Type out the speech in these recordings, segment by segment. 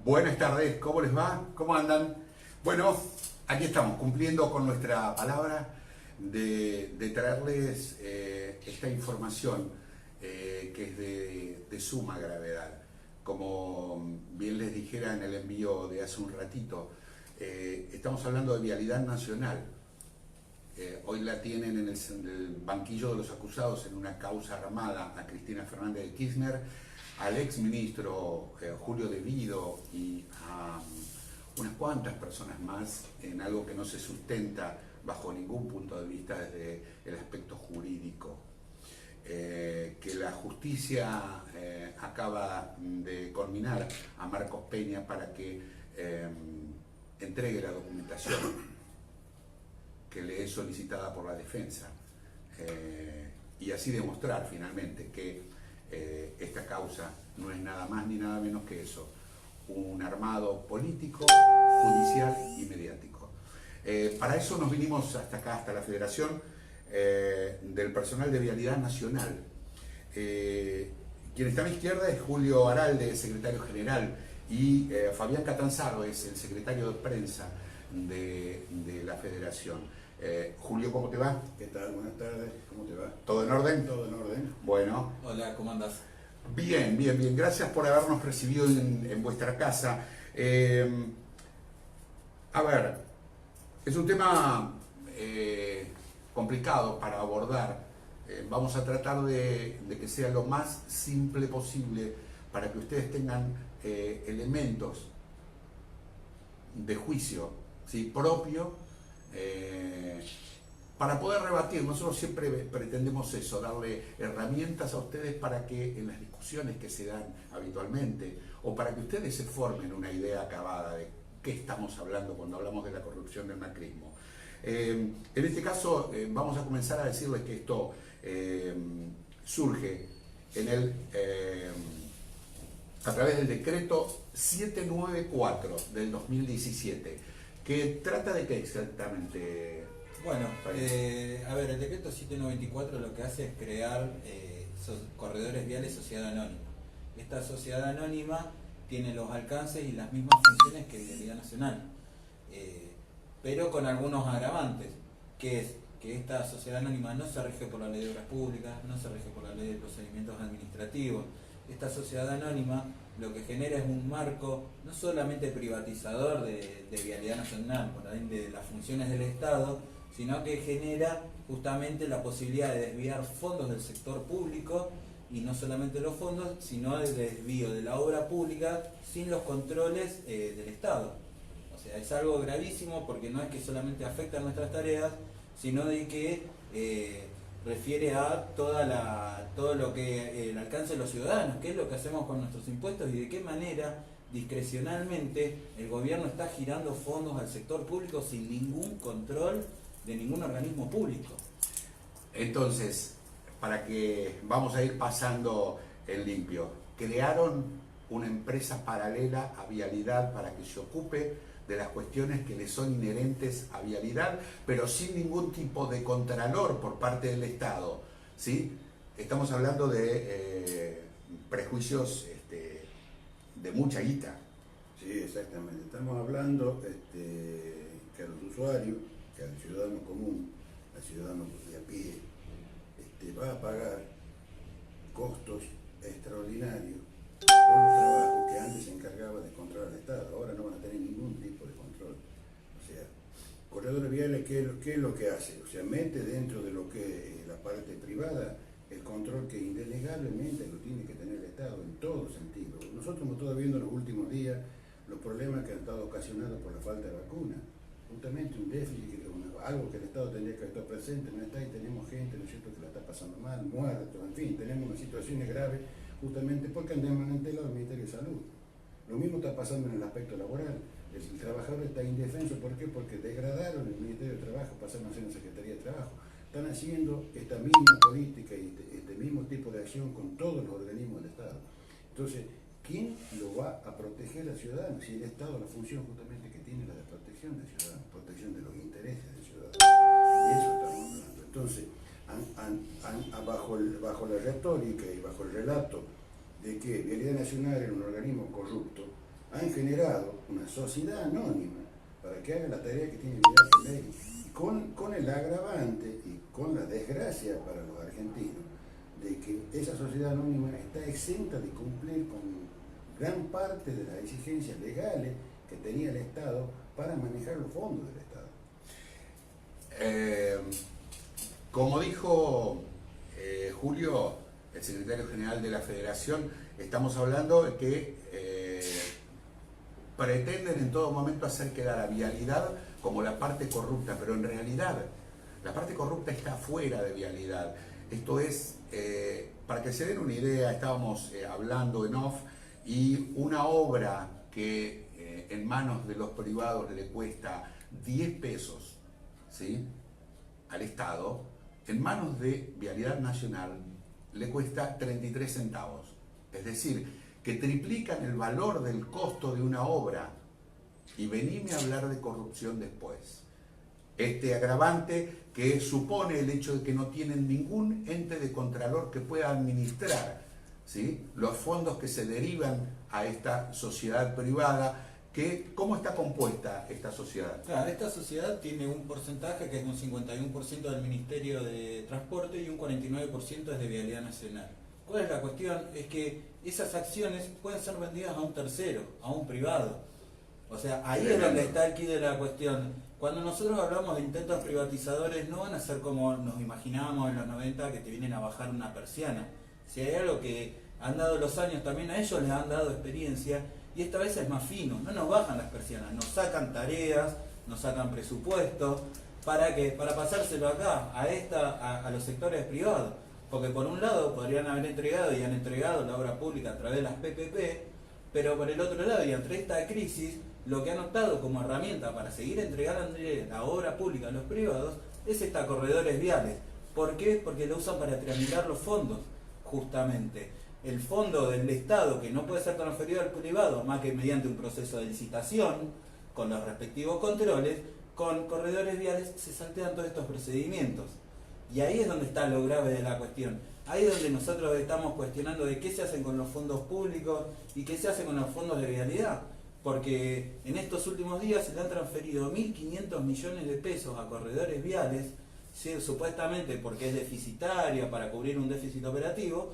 Buenas tardes, ¿cómo les va? ¿Cómo andan? Bueno, aquí estamos cumpliendo con nuestra palabra de traerles esta información que es de suma gravedad. Como bien les dijera en el envío de hace un ratito, estamos hablando de vialidad nacional. Hoy la tienen en el banquillo de los acusados en una causa armada a Cristina Fernández de Kirchner, al exministro Julio De Vido y a unas cuantas personas más en algo que no se sustenta bajo ningún punto de vista desde el aspecto jurídico. Que la justicia acaba de conminar a Marcos Peña para que entregue la documentación que le es solicitada por la defensa y así demostrar finalmente que esta causa no es nada más ni nada menos que eso, un armado político, judicial y mediático. Para eso nos vinimos hasta acá, hasta la Federación del Personal de Vialidad Nacional. Quien está a mi izquierda es Julio Aralde, secretario general, y Fabián Catanzaro es el secretario de prensa de la Federación. Julio, ¿cómo te va? ¿Qué tal? Buenas tardes, ¿cómo te va? ¿Todo en orden? Todo en orden. Bueno. Hola, ¿cómo andás? Bien, bien, bien. Gracias por habernos recibido en vuestra casa. A ver, es un tema complicado para abordar. Vamos a tratar de que sea lo más simple posible para que ustedes tengan elementos de juicio, ¿sí?, propio, para poder rebatir. Nosotros siempre pretendemos eso, darle herramientas a ustedes para que en las discusiones que se dan habitualmente, o para que ustedes se formen una idea acabada de qué estamos hablando cuando hablamos de la corrupción del macrismo. En este caso vamos a comenzar a decirles que esto surge en a través del decreto 794 del 2017, que trata de qué exactamente. Bueno, a ver, el decreto 794 lo que hace es crear corredores viales sociedad anónima. Esta sociedad anónima tiene los alcances y las mismas funciones que Vialidad Nacional, pero con algunos agravantes, que es que esta sociedad anónima no se rige por la ley de obras públicas, no se rige por la ley de procedimientos administrativos. Esta sociedad anónima lo que genera es un marco no solamente privatizador de Vialidad Nacional, por ende de las funciones del Estado, sino que genera justamente la posibilidad de desviar fondos del sector público, y no solamente los fondos, sino el desvío de la obra pública sin los controles del Estado. O sea, es algo gravísimo porque no es que solamente afecta a nuestras tareas, sino de que refiere a todo lo que el alcance de los ciudadanos, qué es lo que hacemos con nuestros impuestos y de qué manera discrecionalmente el gobierno está girando fondos al sector público sin ningún control de ningún organismo público. Entonces, para que vamos a ir pasando en limpio, crearon una empresa paralela a Vialidad para que se ocupe de las cuestiones que le son inherentes a Vialidad, pero sin ningún tipo de contralor por parte del Estado, ¿sí? Estamos hablando de prejuicios de mucha guita. Sí, exactamente. Estamos hablando que a los usuarios, que al ciudadano común, al ciudadano de a pie, va a pagar costos extraordinarios por los trabajos que antes se encargaba de controlar el Estado. Ahora no van a tener ningún tipo de control. O sea, corredores viales, ¿qué es lo que hace? O sea, mete dentro de lo que es la parte privada el control que indelegablemente lo tiene que tener el Estado en todo sentido. Nosotros hemos estado viendo en los últimos días los problemas que han estado ocasionados por la falta de vacunas. Justamente un déficit, algo que el Estado tendría que estar presente, no está, y tenemos gente, ¿no es cierto?, que la está pasando mal, muertos, en fin, tenemos unas situaciones graves justamente porque han desmantelado el Ministerio de Salud. Lo mismo está pasando en el aspecto laboral. El trabajador está indefenso, ¿por qué? Porque degradaron el Ministerio de Trabajo, pasaron a ser una Secretaría de Trabajo. Están haciendo esta misma política y este mismo tipo de acción con todos los organismos del Estado. Entonces, ¿quién lo va a proteger al ciudadano? Si el Estado, la función justamente que tiene la de protección del ciudadano, protección de los intereses del ciudadano. De eso estamos hablando. Entonces, bajo la retórica y bajo el relato de que Vialidad Nacional era un organismo corrupto, han generado una sociedad anónima para que haga la tarea que tiene que hacer ley, con el agravante y con la desgracia para los argentinos de que esa sociedad anónima está exenta de cumplir con gran parte de las exigencias legales que tenía el Estado para manejar los fondos del Estado. Como dijo Julio, el secretario general de la Federación, estamos hablando de que pretenden en todo momento hacer quedar a Vialidad como la parte corrupta, pero en realidad la parte corrupta está fuera de Vialidad. Esto es, para que se den una idea, estábamos hablando en off, y una obra que en manos de los privados le cuesta 10 pesos, ¿sí?, al Estado, en manos de Vialidad Nacional le cuesta 33 centavos. Es decir, que triplican el valor del costo de una obra, y venime a hablar de corrupción después. Este agravante que supone el hecho de que no tienen ningún ente de contralor que pueda administrar, ¿sí?, los fondos que se derivan a esta sociedad privada. ¿Cómo está compuesta esta sociedad? Claro, esta sociedad tiene un porcentaje que es un 51% del Ministerio de Transporte y un 49% es de Vialidad Nacional. ¿Cuál es la cuestión? Es que esas acciones pueden ser vendidas a un tercero, a un privado. O sea, ahí es donde está el quid de la cuestión. Cuando nosotros hablamos de intentos privatizadores, no van a ser como nos imaginábamos en los 90, que te vienen a bajar una persiana. Si hay algo que han dado los años, también a ellos les han dado experiencia, y esta vez es más fino, no nos bajan las persianas, nos sacan tareas, nos sacan presupuestos, ¿para qué? Para pasárselo acá, a los sectores privados. Porque por un lado podrían haber entregado y han entregado la obra pública a través de las PPP, pero por el otro lado, y ante esta crisis, lo que han optado como herramienta para seguir entregando la obra pública a los privados es corredores viales. ¿Por qué? Porque lo usan para triangular los fondos, justamente. El fondo del Estado, que no puede ser transferido al privado más que mediante un proceso de licitación, con los respectivos controles, con corredores viales se saltean todos estos procedimientos. Y ahí es donde está lo grave de la cuestión. Ahí es donde nosotros estamos cuestionando de qué se hacen con los fondos públicos y qué se hace con los fondos de vialidad. Porque en estos últimos días se le han transferido 1.500 millones de pesos a corredores viales, ¿sí?, supuestamente porque es deficitaria para cubrir un déficit operativo,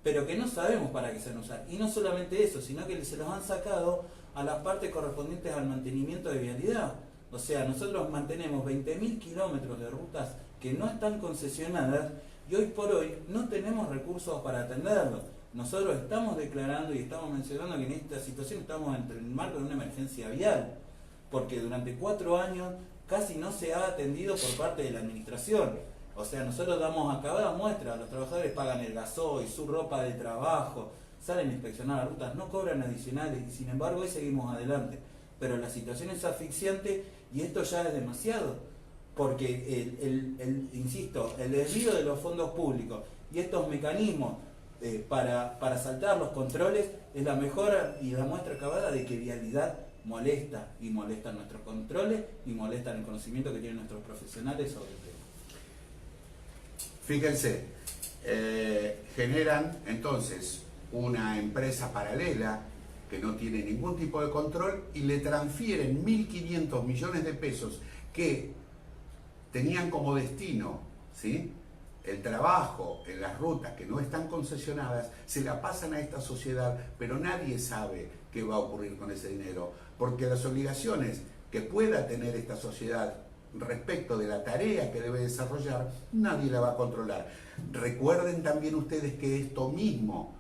pero que no sabemos para qué se van a usar. Y no solamente eso, sino que se los han sacado a las partes correspondientes al mantenimiento de vialidad. O sea, nosotros mantenemos 20.000 kilómetros de rutas que no están concesionadas y hoy por hoy no tenemos recursos para atenderlos. Nosotros estamos declarando y estamos mencionando que en esta situación estamos en el marco de una emergencia vial, porque durante 4 años casi no se ha atendido por parte de la administración. O sea, nosotros damos a cada muestra, los trabajadores pagan el gasoil, su ropa de trabajo, salen a inspeccionar las rutas, no cobran adicionales y sin embargo hoy seguimos adelante. Pero la situación es asfixiante y esto ya es demasiado, porque insisto, el desvío de los fondos públicos y estos mecanismos para saltar los controles es la mejor y la muestra acabada de que Vialidad molesta, y molestan nuestros controles y molestan el conocimiento que tienen nuestros profesionales sobre el tema. Fíjense, generan entonces una empresa paralela que no tiene ningún tipo de control y le transfieren 1.500 millones de pesos que tenían como destino, ¿sí?, el trabajo en las rutas que no están concesionadas, se la pasan a esta sociedad, pero nadie sabe qué va a ocurrir con ese dinero, porque las obligaciones que pueda tener esta sociedad respecto de la tarea que debe desarrollar, nadie la va a controlar. Recuerden también ustedes que esto mismo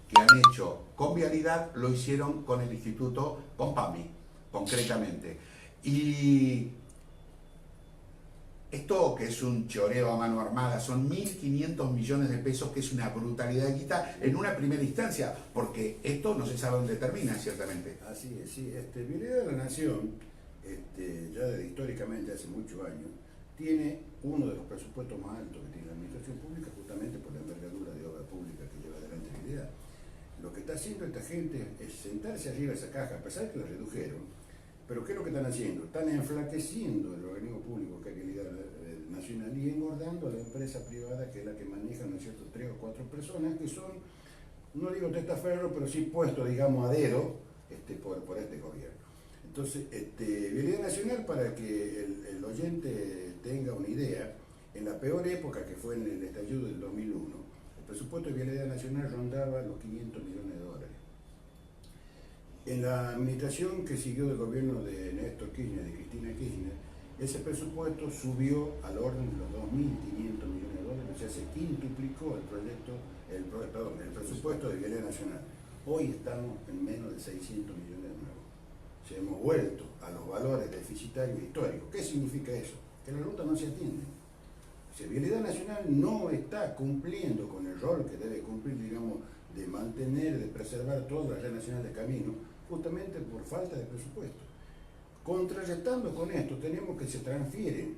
que han hecho con Vialidad lo hicieron con el Instituto, con PAMI, concretamente. Y esto, que es un choreo a mano armada, son 1.500 millones de pesos, que es una brutalidad de guita en una primera instancia, porque esto no se sabe dónde termina, ciertamente. Así es, sí. Vialidad de la Nación, históricamente, hace muchos años, tiene uno de los presupuestos más altos que tiene la administración pública, justamente por la envergadura de obra pública que lleva adelante Vialidad. Lo que está haciendo esta gente es sentarse arriba de esa caja, a pesar de que la redujeron. Pero ¿qué es lo que están haciendo? Están enflaqueciendo el organismo público que hay que liderar nacional y engordando a la empresa privada, que es la que maneja, ¿no es cierto?, 3 o 4 personas que son, no digo testaferros, pero sí puestos, digamos, a dedo, por este gobierno. Entonces, Vialidad Nacional, para que el oyente tenga una idea, en la peor época, que fue en el estallido del 2001, el presupuesto de Vialidad Nacional rondaba los 500 millones de dólares. En la administración que siguió del gobierno de Néstor Kirchner, de Cristina Kirchner, ese presupuesto subió al orden de los 2.500 millones de dólares, o sea, se quintuplicó el presupuesto de Vialidad Nacional. Hoy estamos en menos de 600 millones de nuevos. O sea, hemos vuelto a los valores deficitarios históricos. ¿Qué significa eso? Que la ruta no se atiende. O sea, Vialidad Nacional no está cumpliendo con el rol que debe cumplir, digamos, de mantener, de preservar toda la red nacional de caminos, justamente por falta de presupuesto. Contrarrestando con esto, tenemos que se transfieren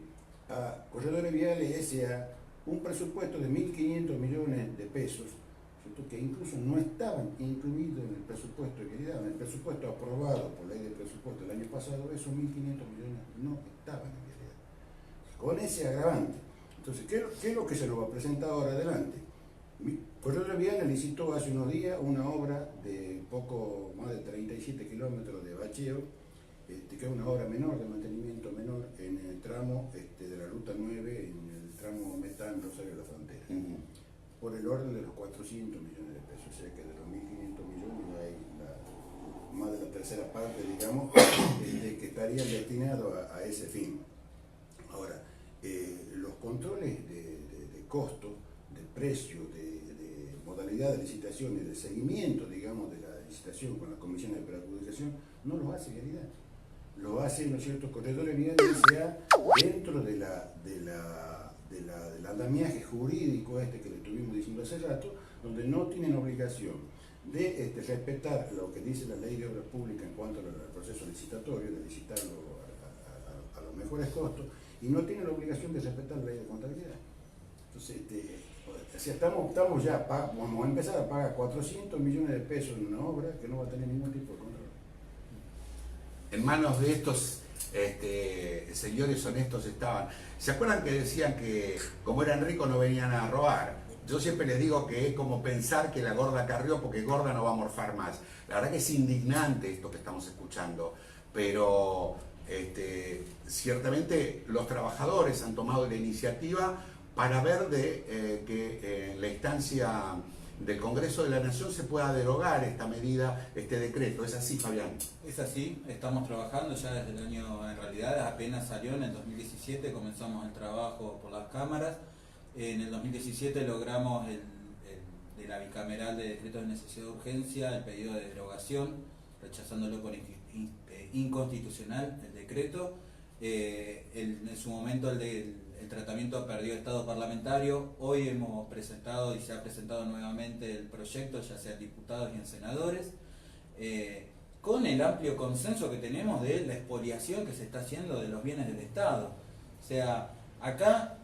a Corredores Viales S.A. un presupuesto de 1.500 millones de pesos, ¿cierto?, que incluso no estaban incluidos en el presupuesto de Vialidad. En el presupuesto aprobado por ley de presupuesto el año pasado, esos 1.500 millones no estaban en Vialidad. Con ese agravante. Entonces, ¿qué es lo que se nos va a presentar ahora adelante? Corredores Viales licitó hace unos días una obra de poco más de 37 kilómetros de bacheo, que es una obra menor, de mantenimiento menor, en el tramo de la Ruta 9, en el tramo Metán, Rosario de la Frontera, por el orden de los 400 millones de pesos, o sea que de los 1.500 millones hay más de la tercera parte, digamos, que estarían destinados a ese fin. Ahora, los controles de costo, de precio, de modalidad de licitación y de seguimiento, digamos, de la licitación con las comisiones de preadjudicación, no los hace Vialidad. Lo hace, ¿no es cierto?, Corredores Viales S.A. dentro del andamiaje jurídico que le estuvimos diciendo hace rato, donde no tienen obligación de respetar lo que dice la ley de obras públicas en cuanto al proceso licitatorio, de licitarlo a los mejores costos, y no tienen la obligación de respetar la ley de contabilidad. Entonces, si estamos ya, vamos a empezar a pagar 400 millones de pesos en una obra que no va a tener ningún tipo de control. En manos de estos señores honestos estaban. ¿Se acuerdan que decían que como eran ricos no venían a robar? Yo siempre les digo que es como pensar que la gorda carrió porque gorda no va a morfar más. La verdad que es indignante esto que estamos escuchando, pero ciertamente los trabajadores han tomado la iniciativa para ver que en la instancia del Congreso de la Nación se pueda derogar esta medida, este decreto. ¿Es así, Fabián? Es así, estamos trabajando ya desde el año, en realidad apenas salió en el 2017, comenzamos el trabajo por las cámaras. En el 2017 logramos de la bicameral de decretos de necesidad de urgencia el pedido de derogación, rechazándolo por inconstitucional el decreto. En su momento el tratamiento perdió estado parlamentario. Hoy hemos presentado y se ha presentado nuevamente el proyecto, ya sea en diputados y en senadores, con el amplio consenso que tenemos de la expoliación que se está haciendo de los bienes del Estado. O sea, acá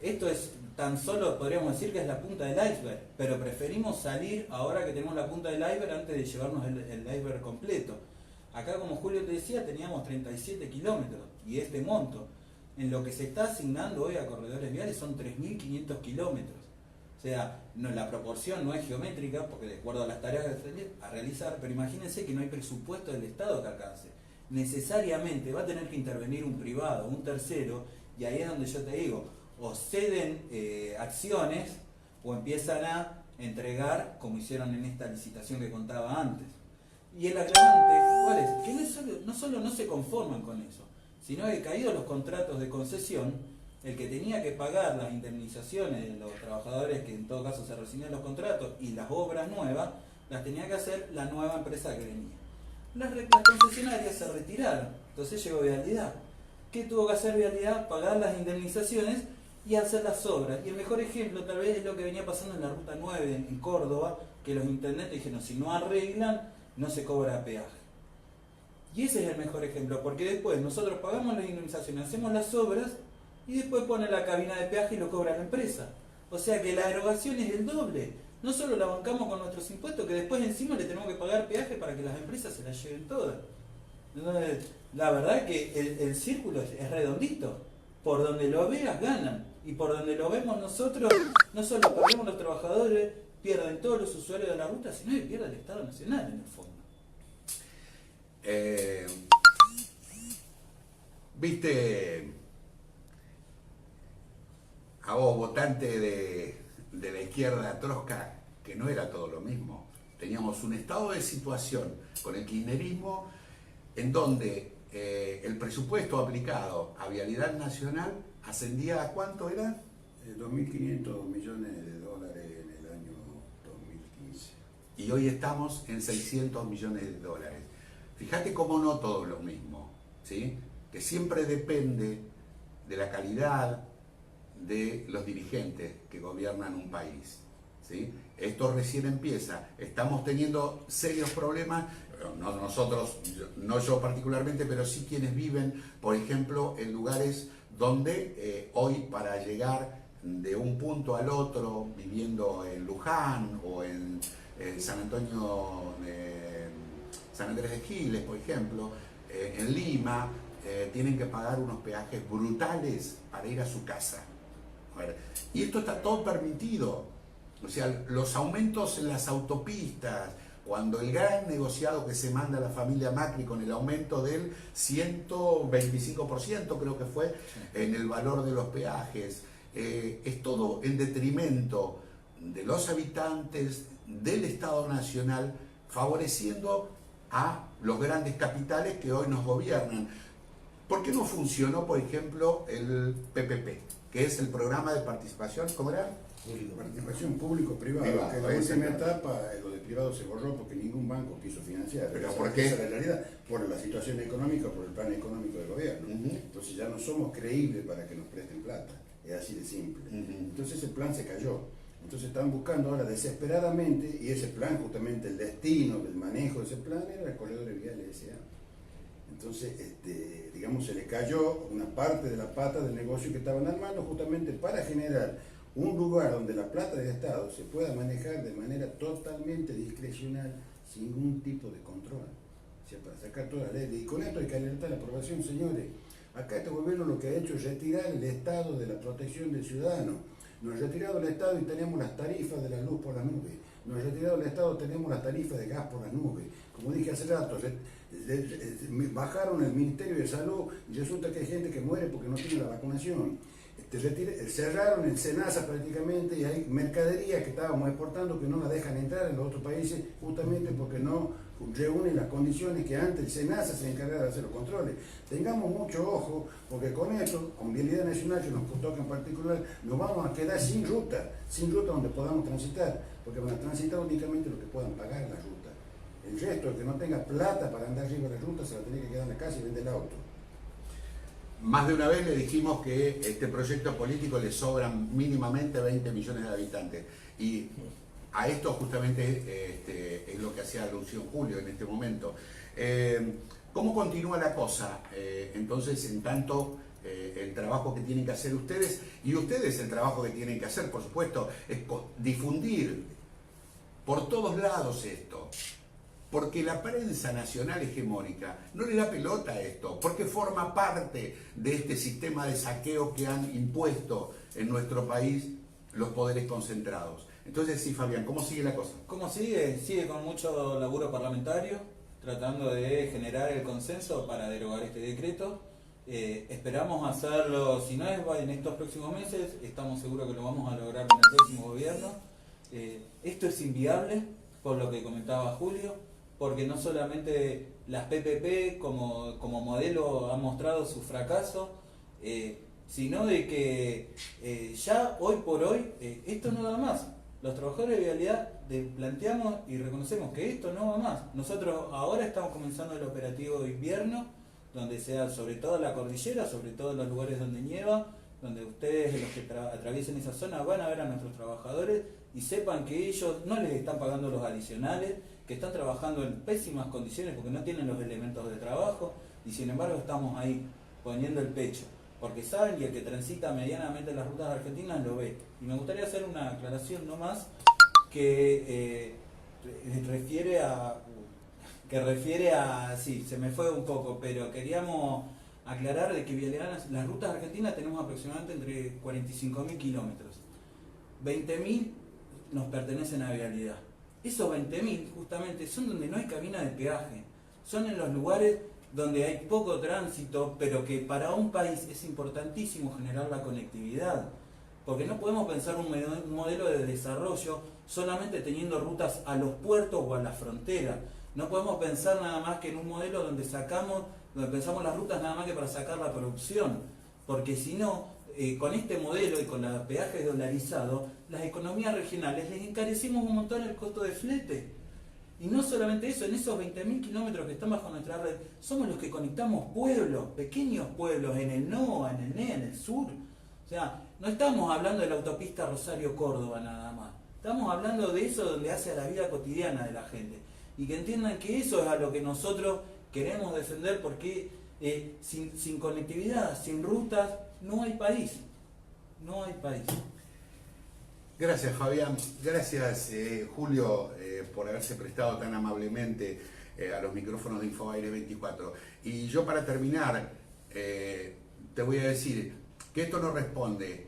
esto es tan solo, podríamos decir que es la punta del iceberg, pero preferimos salir ahora que tenemos la punta del iceberg antes de llevarnos el iceberg completo. Acá, como Julio te decía, teníamos 37 kilómetros y este monto. En lo que se está asignando hoy a Corredores Viales son 3.500 kilómetros. O sea, la proporción no es geométrica, porque de acuerdo a las tareas a realizar, pero imagínense que no hay presupuesto del Estado que alcance. Necesariamente va a tener que intervenir un privado, un tercero, y ahí es donde yo te digo, o ceden acciones o empiezan a entregar, como hicieron en esta licitación que contaba antes. Y el agravante, ¿cuál es? Que no solo no se conforman con eso, sino que caídos los contratos de concesión, el que tenía que pagar las indemnizaciones de los trabajadores que en todo caso se rescindían los contratos y las obras nuevas, las tenía que hacer la nueva empresa que venía. Las concesionarias se retiraron, entonces llegó Vialidad. ¿Qué tuvo que hacer Vialidad? Pagar las indemnizaciones y hacer las obras. Y el mejor ejemplo tal vez es lo que venía pasando en la Ruta 9 en Córdoba, que los intendentes dijeron, si no arreglan, no se cobra peaje. Y ese es el mejor ejemplo, porque después nosotros pagamos las indemnizaciones, hacemos las obras y después pone la cabina de peaje y lo cobra la empresa. O sea que la erogación es el doble. No solo la bancamos con nuestros impuestos, que después encima le tenemos que pagar peaje para que las empresas se las lleven todas. Entonces, la verdad que el círculo es redondito. Por donde lo veas ganan. Y por donde lo vemos nosotros, no solo perdemos los trabajadores, pierden todos los usuarios de la ruta, sino que pierde el Estado Nacional en el fondo. Viste, a vos, votante de la izquierda trosca, que no era todo lo mismo. Teníamos un estado de situación con el kirchnerismo en donde el presupuesto aplicado a Vialidad Nacional ascendía a ¿cuánto era? 2.500 millones de dólares en el año 2015. Y hoy estamos en 600 millones de dólares. Fíjate cómo no todo lo mismo, ¿sí? Que siempre depende de la calidad de los dirigentes que gobiernan un país, ¿sí? Esto recién empieza, estamos teniendo serios problemas, no nosotros, no yo particularmente, pero sí quienes viven, por ejemplo, en lugares donde hoy para llegar de un punto al otro, viviendo en Luján o en San Antonio, San Andrés de Giles, por ejemplo, en Lima, tienen que pagar unos peajes brutales para ir a su casa. Y esto está todo permitido. O sea, los aumentos en las autopistas, cuando el gran negociado que se manda a la familia Macri con el aumento del 125%, creo que fue, en el valor de los peajes, es todo en detrimento de los habitantes, del Estado Nacional, favoreciendo a los grandes capitales que hoy nos gobiernan. ¿Por qué no funcionó, por ejemplo, el PPP, que es el programa de participación, ¿cómo era? Participación público-privada, que en la última etapa lo de privado se borró porque ningún banco quiso financiar. ¿Pero por qué? Esa es la realidad, por la situación económica, por el plan económico del gobierno. Entonces ya no somos creíbles para que nos presten plata, es así de simple. Entonces el plan se cayó. Entonces están buscando ahora desesperadamente, y ese plan, justamente el destino del manejo de ese plan, era el corredor viales S.A. Entonces, digamos, se le cayó una parte de la pata del negocio que estaban armando justamente para generar un lugar donde la plata del Estado se pueda manejar de manera totalmente discrecional, sin ningún tipo de control. O sea, para sacar toda la ley. Y con esto hay que alertar la aprobación, señores. Acá este gobierno lo que ha hecho es retirar el Estado de la protección del ciudadano. Nos ha retirado el Estado y tenemos las tarifas de la luz por las nubes. Nos ha retirado el Estado, tenemos las tarifas de gas por las nubes. Como dije hace rato, bajaron el Ministerio de Salud y resulta que hay gente que muere porque no tiene la vacunación. Cerraron el SENASA prácticamente y hay mercadería que estábamos exportando que no la dejan entrar en los otros países justamente porque no reúnen las condiciones que antes el SENASA se encargaba de hacer los controles. Tengamos mucho ojo porque con esto, con Vialidad Nacional que nos toca en particular, nos vamos a quedar sin ruta donde podamos transitar, porque van a transitar únicamente los que puedan pagar la ruta. El resto, el que no tenga plata para andar arriba de la ruta, se va a tener que quedar en la casa y vender el auto. Más de una vez le dijimos que este proyecto político le sobran mínimamente 20 millones de habitantes. Y a esto justamente es lo que hacía alusión Julio en este momento. ¿Cómo continúa la cosa? Entonces, en tanto el trabajo que tienen que hacer ustedes, y ustedes el trabajo que tienen que hacer, por supuesto, es difundir por todos lados esto. Porque la prensa nacional hegemónica no le da pelota a esto, porque forma parte de este sistema de saqueo que han impuesto en nuestro país los poderes concentrados. Entonces, sí, Fabián, ¿cómo sigue la cosa? ¿Cómo sigue? Sigue con mucho laburo parlamentario, tratando de generar el consenso para derogar este decreto. Esperamos hacerlo, si no es en estos próximos meses, estamos seguros que lo vamos a lograr con el próximo gobierno. Esto es inviable, por lo que comentaba Julio, porque no solamente las PPP como modelo han mostrado su fracaso, sino de que ya hoy por hoy esto no da más. Los trabajadores de Vialidad planteamos y reconocemos que esto no va más. Nosotros ahora estamos comenzando el operativo de invierno, donde sea sobre todo la cordillera, sobre todo en los lugares donde nieva, donde ustedes, los que atraviesen esa zona, van a ver a nuestros trabajadores y sepan que ellos no les están pagando los adicionales, que están trabajando en pésimas condiciones porque no tienen los elementos de trabajo, y sin embargo estamos ahí poniendo el pecho, porque saben, y el que transita medianamente las rutas argentinas lo ve. Y me gustaría hacer una aclaración no más que refiere a, sí, se me fue un poco, pero queríamos aclarar de que Vialidad, las rutas argentinas tenemos aproximadamente entre 45.000 kilómetros. 20.000 nos pertenecen a Vialidad. Esos 20.000 justamente son donde no hay cabina de peaje, son en los lugares donde hay poco tránsito, pero que para un país es importantísimo generar la conectividad. Porque no podemos pensar un modelo de desarrollo solamente teniendo rutas a los puertos o a la frontera. No podemos pensar nada más que en un modelo donde pensamos las rutas nada más que para sacar la producción. Porque si no, con este modelo y con los peajes dolarizados, las economías regionales les encarecimos un montón el costo de flete. Y no solamente eso, en esos 20.000 kilómetros que están bajo nuestra red, somos los que conectamos pueblos, pequeños pueblos, en el NOA, en el NE, en el sur. O sea, no estamos hablando de la autopista Rosario-Córdoba nada más. Estamos hablando de eso donde hace a la vida cotidiana de la gente. Y que entiendan que eso es a lo que nosotros queremos defender, porque sin conectividad, sin rutas, no hay país. No hay país. Gracias, Fabián. Gracias, Julio, por haberse prestado tan amablemente a los micrófonos de Infobaires 24. Y yo, para terminar, te voy a decir que esto no responde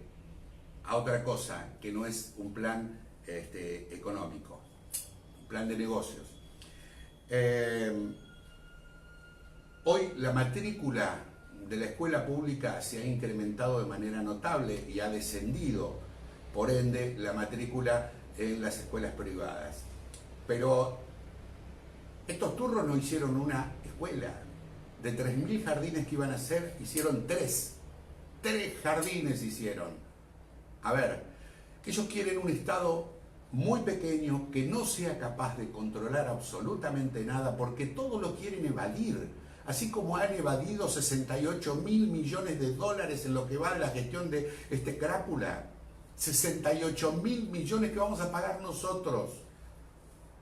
a otra cosa que no es un plan económico, un plan de negocios. Hoy la matrícula de la escuela pública se ha incrementado de manera notable y ha descendido, por ende, la matrícula en las escuelas privadas. Pero estos turros no hicieron una escuela. De 3.000 jardines que iban a hacer, hicieron 3. 3 jardines hicieron. A ver, ellos quieren un Estado muy pequeño que no sea capaz de controlar absolutamente nada, porque todo lo quieren evadir. Así como han evadido 68.000 millones de dólares en lo que va de la gestión de este crápula. 68.000 millones que vamos a pagar nosotros.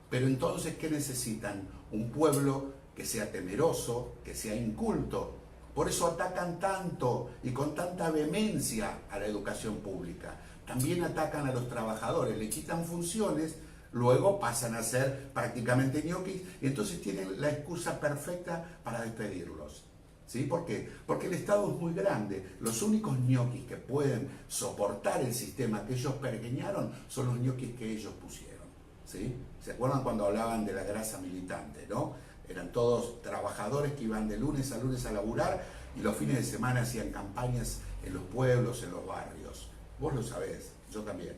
Pero entonces, ¿qué necesitan? Un pueblo que sea temeroso, que sea inculto. Por eso atacan tanto y con tanta vehemencia a la educación pública. También atacan a los trabajadores, le quitan funciones, luego pasan a ser prácticamente ñoquis y entonces tienen la excusa perfecta para despedirlos. ¿Sí? ¿Por qué? Porque el Estado es muy grande. Los únicos ñoquis que pueden soportar el sistema que ellos pergeñaron son los ñoquis que ellos pusieron. ¿Sí? ¿Se acuerdan cuando hablaban de la grasa militante, no? Eran todos trabajadores que iban de lunes a laburar y los fines de semana hacían campañas en los pueblos, en los barrios. Vos lo sabés, yo también.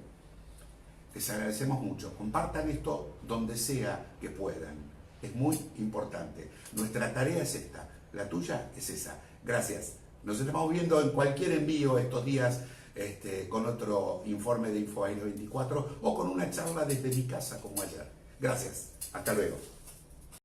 Les agradecemos mucho. Compartan esto donde sea que puedan. Es muy importante. Nuestra tarea es esta. La tuya es esa. Gracias. Nos estamos viendo en cualquier envío estos días con otro informe de Infobaires 24 o con una charla desde mi casa como ayer. Gracias. Hasta luego.